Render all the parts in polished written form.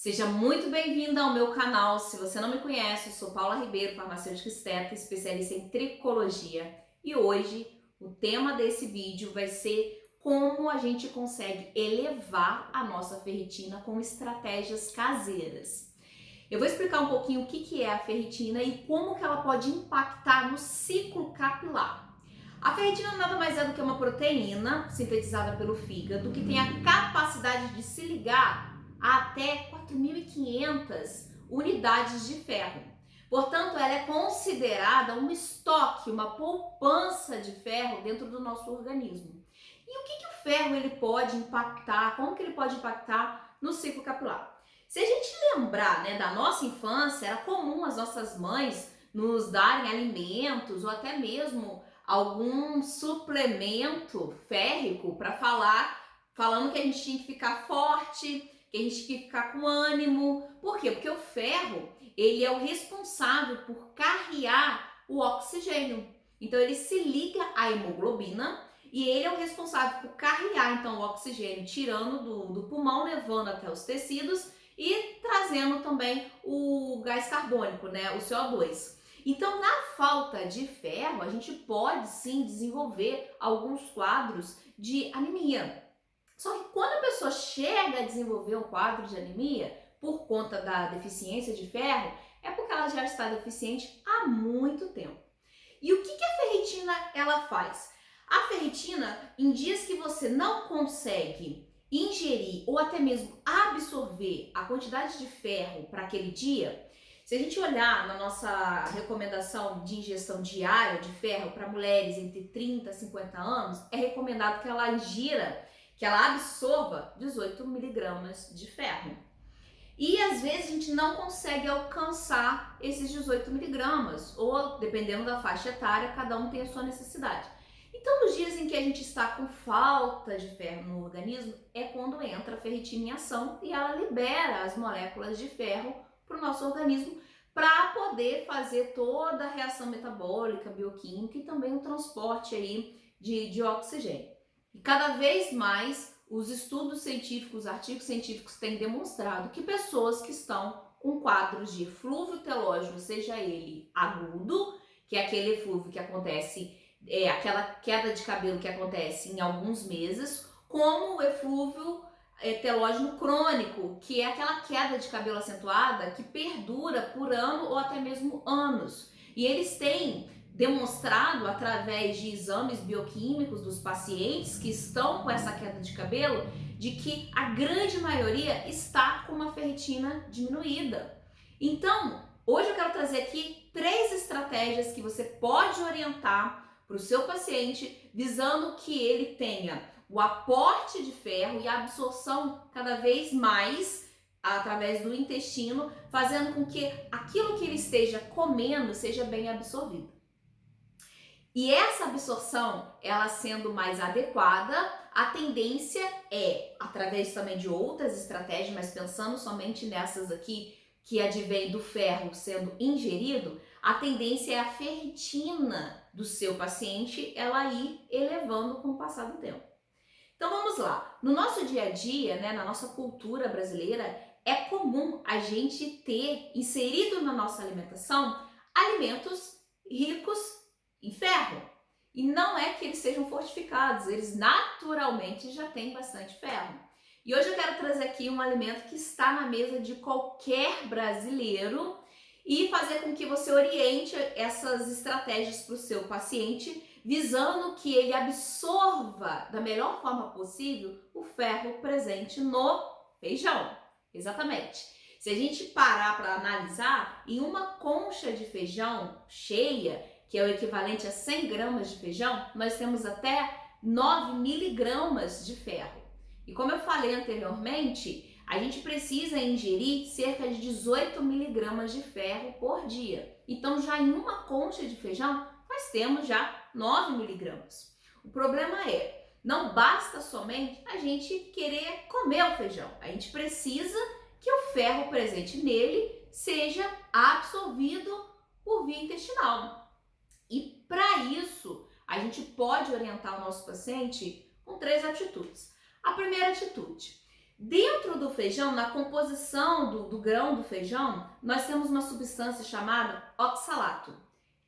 Seja muito bem-vinda ao meu canal. Se você não me conhece, eu sou Paula Ribeiro, farmacêutica esteta, especialista em tricologia. E hoje o tema desse vídeo vai ser como a gente consegue elevar a nossa ferritina com estratégias caseiras. Eu vou explicar um pouquinho o que é a ferritina e como que ela pode impactar no ciclo capilar. A ferritina nada mais é do que uma proteína sintetizada pelo fígado que tem a capacidade de se ligar a até 4.500 unidades de ferro. Portanto, ela é considerada um estoque, uma poupança de ferro dentro do nosso organismo. E o que o ferro ele pode impactar, como que ele pode impactar no ciclo capilar? Se a gente lembrar, da nossa infância, era comum as nossas mães nos darem alimentos ou até mesmo algum suplemento férrico para falando que a gente tinha que ficar forte, que a gente tinha que ficar com ânimo. Por quê? Porque o ferro, ele é o responsável por carrear o oxigênio. Então ele se liga à hemoglobina e ele é o responsável por carrear então o oxigênio, tirando do pulmão, levando até os tecidos e trazendo também o gás carbônico, o CO2. Então, na falta de ferro, a gente pode sim desenvolver alguns quadros de anemia. Só que quando a pessoa chega a desenvolver um quadro de anemia por conta da deficiência de ferro, é porque ela já está deficiente há muito tempo. E o que a ferritina ela faz? A ferritina, em dias que você não consegue ingerir ou até mesmo absorver a quantidade de ferro para aquele dia, se a gente olhar na nossa recomendação de ingestão diária de ferro para mulheres entre 30 e 50 anos, é recomendado que ela absorva 18 miligramas de ferro. E às vezes a gente não consegue alcançar esses 18 miligramas, ou dependendo da faixa etária, cada um tem a sua necessidade. Então, nos dias em que a gente está com falta de ferro no organismo, é quando entra a ferritina em ação e ela libera as moléculas de ferro para o nosso organismo para poder fazer toda a reação metabólica, bioquímica e também o transporte aí de oxigênio. E cada vez mais os estudos científicos, artigos científicos têm demonstrado que pessoas que estão com quadros de eflúvio telógeno, seja ele agudo, que é aquele eflúvio que acontece, aquela queda de cabelo que acontece em alguns meses, como o eflúvio telógeno crônico, que é aquela queda de cabelo acentuada que perdura por ano ou até mesmo anos. E eles têm demonstrado através de exames bioquímicos dos pacientes que estão com essa queda de cabelo, de que a grande maioria está com uma ferritina diminuída. Então, hoje eu quero trazer aqui 3 estratégias que você pode orientar para o seu paciente, visando que ele tenha o aporte de ferro e a absorção cada vez mais através do intestino, fazendo com que aquilo que ele esteja comendo seja bem absorvido. E essa absorção, ela sendo mais adequada, a tendência é, através também de outras estratégias, mas pensando somente nessas aqui que advém do ferro sendo ingerido, a tendência é a ferritina do seu paciente ela ir elevando com o passar do tempo. Então vamos lá, no nosso dia a dia, na nossa cultura brasileira, é comum a gente ter inserido na nossa alimentação alimentos ricos em ferro. E não é que eles sejam fortificados, eles naturalmente já têm bastante ferro. E hoje eu quero trazer aqui um alimento que está na mesa de qualquer brasileiro e fazer com que você oriente essas estratégias para o seu paciente, visando que ele absorva da melhor forma possível o ferro presente no feijão. Exatamente. Se a gente parar para analisar, em uma concha de feijão cheia, que é o equivalente a 100 gramas de feijão, nós temos até 9 miligramas de ferro. E como eu falei anteriormente, a gente precisa ingerir cerca de 18 miligramas de ferro por dia. Então, já em uma concha de feijão, nós temos já 9 miligramas. O problema é, não basta somente a gente querer comer o feijão. A gente precisa que o ferro presente nele seja absorvido por via intestinal. E para isso, a gente pode orientar o nosso paciente com 3 atitudes. A primeira atitude, Dentro do feijão, na composição do grão do feijão, nós temos uma substância chamada oxalato.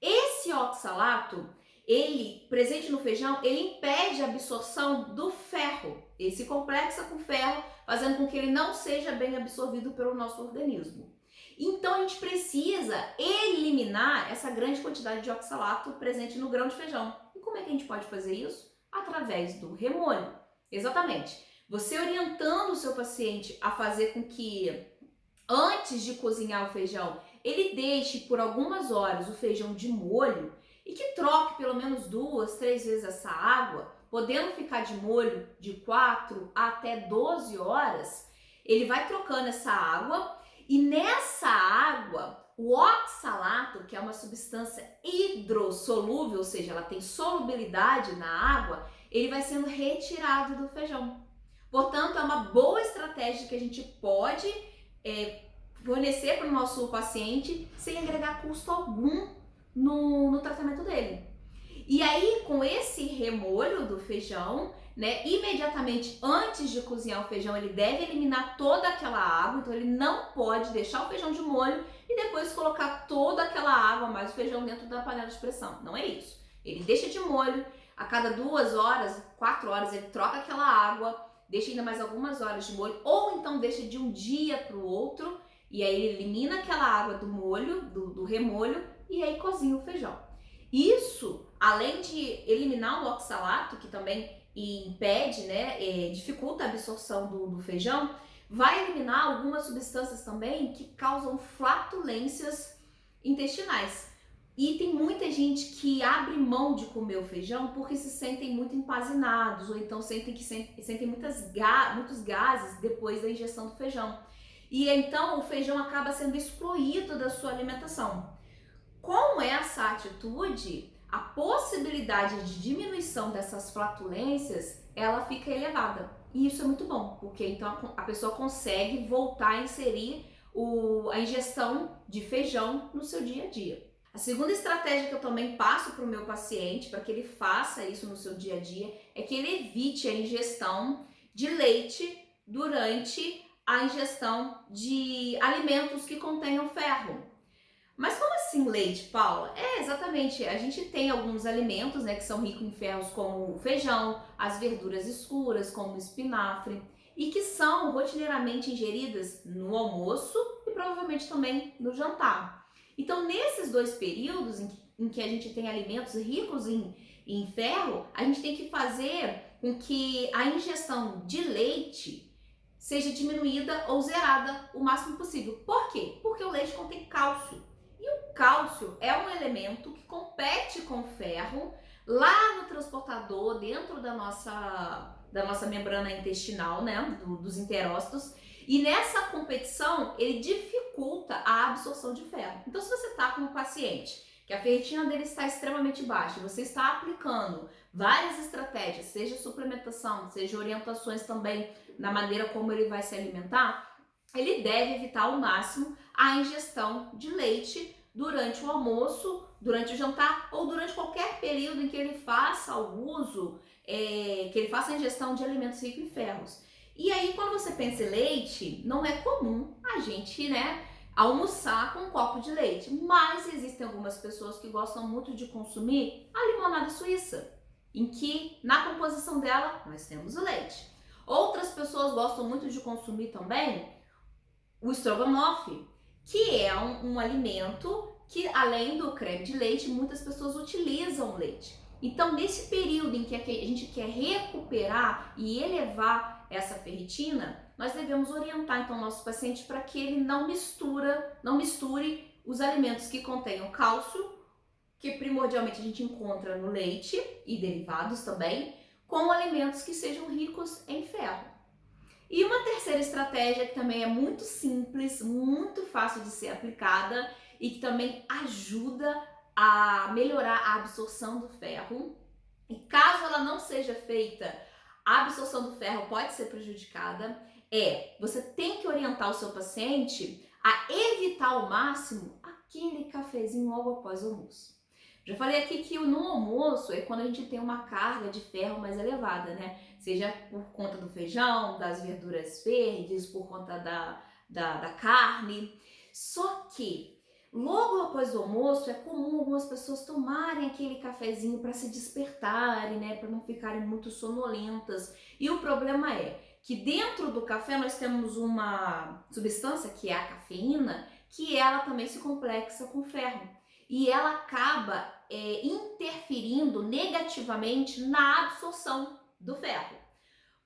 Esse oxalato, ele, presente no feijão, ele impede a absorção do ferro. Ele se complexa com o ferro, fazendo com que ele não seja bem absorvido pelo nosso organismo. Então a gente precisa eliminar essa grande quantidade de oxalato presente no grão de feijão. E como é que a gente pode fazer isso? Através do remolho. Exatamente. Você orientando o seu paciente a fazer com que, antes de cozinhar o feijão, ele deixe por algumas horas o feijão de molho e que troque pelo menos 2, 3 vezes essa água, podendo ficar de molho de 4 até 12 horas, ele vai trocando essa água e nessa água, o oxalato, que é uma substância hidrossolúvel, ou seja, ela tem solubilidade na água, ele vai sendo retirado do feijão. Portanto, é uma boa estratégia que a gente pode fornecer para o nosso paciente sem agregar custo algum no tratamento dele. E aí, com esse remolho do feijão, né, imediatamente antes de cozinhar o feijão, ele deve eliminar toda aquela água, então ele não pode deixar o feijão de molho e depois colocar toda aquela água mais o feijão dentro da panela de pressão. Não é isso. Ele deixa de molho, a cada 2 horas, 4 horas, ele troca aquela água, deixa ainda mais algumas horas de molho, ou então deixa de um dia para o outro, e aí ele elimina aquela água do molho, do remolho, e aí cozinha o feijão. Isso, além de eliminar o oxalato, que também impede, né, dificulta a absorção do feijão, vai eliminar algumas substâncias também que causam flatulências intestinais. E tem muita gente que abre mão de comer o feijão porque se sentem muito empazinados, ou então sentem muitos gases depois da ingestão do feijão. E então o feijão acaba sendo excluído da sua alimentação. Com essa atitude, a possibilidade de diminuição dessas flatulências, ela fica elevada. E isso é muito bom, porque então a pessoa consegue voltar a inserir a ingestão de feijão no seu dia a dia. A segunda estratégia que eu também passo para o meu paciente, para que ele faça isso no seu dia a dia, é que ele evite a ingestão de leite durante a ingestão de alimentos que contenham ferro. Mas como assim leite, Paula? Exatamente, a gente tem alguns alimentos, né, que são ricos em ferros, como o feijão, as verduras escuras, como o espinafre, e que são rotineiramente ingeridas no almoço e provavelmente também no jantar. Então, nesses 2 períodos em que a gente tem alimentos ricos em ferro, a gente tem que fazer com que a ingestão de leite seja diminuída ou zerada o máximo possível. Por quê? Porque o leite contém cálcio. E o cálcio é um elemento que compete com o ferro lá no transportador, dentro da nossa membrana intestinal, né, dos enterócitos. E nessa competição, ele dificulta a absorção de ferro. Então, se você está com um paciente que a ferritina dele está extremamente baixa, você está aplicando várias estratégias, seja suplementação, seja orientações também na maneira como ele vai se alimentar, ele deve evitar ao máximo a ingestão de leite durante o almoço, durante o jantar ou durante qualquer período em que ele faça o uso, que ele faça a ingestão de alimentos ricos em ferros. E aí, quando você pensa em leite, não é comum a gente, né, almoçar com um copo de leite, mas existem algumas pessoas que gostam muito de consumir a limonada suíça, em que na composição dela nós temos o leite. Outras pessoas gostam muito de consumir também o estrogonofe, que é um alimento que, além do creme de leite, muitas pessoas utilizam leite. Então, nesse período em que a gente quer recuperar e elevar essa ferritina, nós devemos orientar então o nosso paciente para que ele não misture os alimentos que contenham cálcio, que primordialmente a gente encontra no leite e derivados também, com alimentos que sejam ricos em ferro. E uma terceira estratégia que também é muito simples, muito fácil de ser aplicada e que também ajuda a melhorar a absorção do ferro. E caso ela não seja feita, a absorção do ferro pode ser prejudicada. Você tem que orientar o seu paciente a evitar ao máximo aquele cafezinho logo após o almoço. Já falei aqui que no almoço é quando a gente tem uma carga de ferro mais elevada, né? seja por conta do feijão, das verduras verdes, por conta da carne. Só que logo após o almoço é comum algumas pessoas tomarem aquele cafezinho para se despertarem, né, para não ficarem muito sonolentas. E o problema é que dentro do café nós temos uma substância que é a cafeína, que ela também se complexa com ferro e ela acaba interferindo negativamente na absorção do ferro.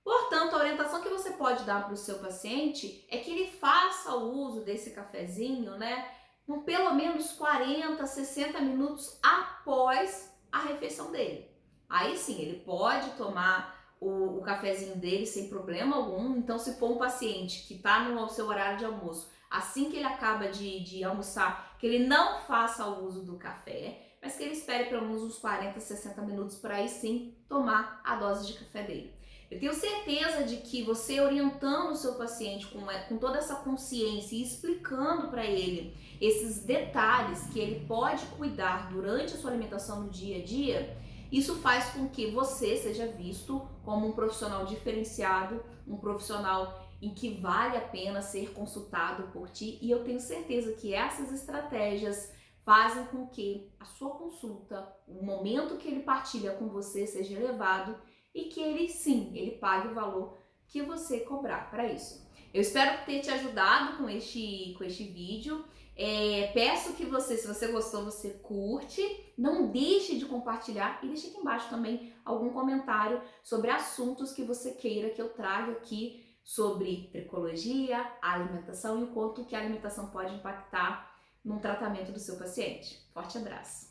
Portanto, a orientação que você pode dar para o seu paciente é que ele faça o uso desse cafezinho, né, com pelo menos 40, 60 minutos após a refeição dele. Aí sim, ele pode tomar o cafezinho dele sem problema algum. Então, se for um paciente que está no seu horário de almoço, assim que ele acaba de almoçar, que ele não faça o uso do café, mas que ele espere pelo menos uns 40, 60 minutos para aí sim tomar a dose de café dele. Eu tenho certeza de que você orientando o seu paciente com toda essa consciência e explicando para ele esses detalhes que ele pode cuidar durante a sua alimentação no dia a dia, isso faz com que você seja visto como um profissional diferenciado, um profissional em que vale a pena ser consultado por ti, e eu tenho certeza que essas estratégias fazem com que a sua consulta, o momento que ele partilha com você seja elevado e que ele pague o valor que você cobrar para isso. Eu espero ter te ajudado com este vídeo. Peço que você, se você gostou, você curte, não deixe de compartilhar e deixe aqui embaixo também algum comentário sobre assuntos que você queira que eu traga aqui sobre tricologia, alimentação e o quanto que a alimentação pode impactar no tratamento do seu paciente. Forte abraço!